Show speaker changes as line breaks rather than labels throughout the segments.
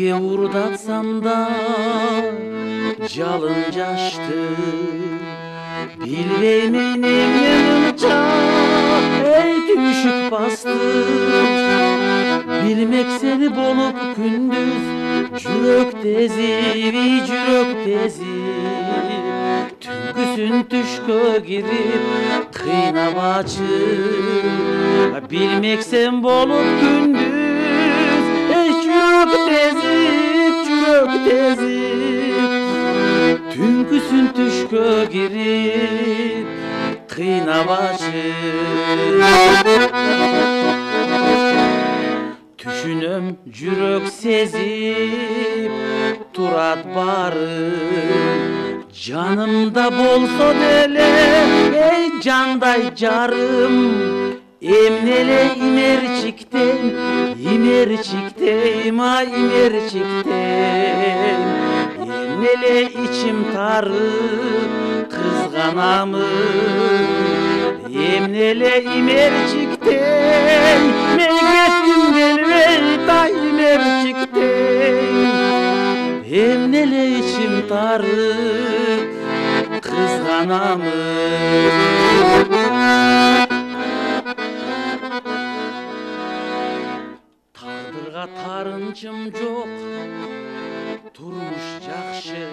Кечке урдатсам да жалын жашты, билбеймин эмнен ынча эй түйшүк басты. Bilmek seni bolup gündüz жүрөк tezi Түнкүсүн түшкө кирип кыйнап ачып Bilmek sen bolup gündüz жүрөк tezi Түнкүсүн түшкө кирип кыйнап ачып Түшүнөm жүрөк сезип турат барым Жанымда болсо деле эй жандай жарым Эмнеле имерчиктен Эмнеле ичим тарып кызганамын Эмнеле имерчиктен мен кетким келбей имерчиктен Эмнеле ичим тарып кызганамын Тагдырга тарынчым жок турмуш жакшы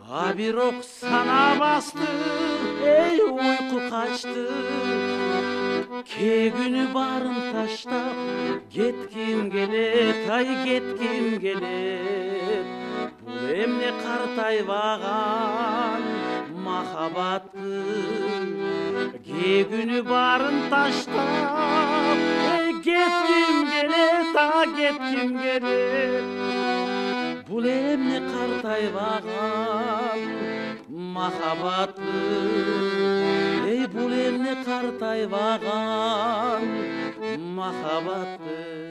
А бирок сана басты эй уйку качты Кээ күнү барын таштап кетким келет Бул эмне картайбаган махабатты Кээ күнү барын таштап кетким келет Бул эмне картайбаган махабатты Эй бул эмне картайбаган махабатты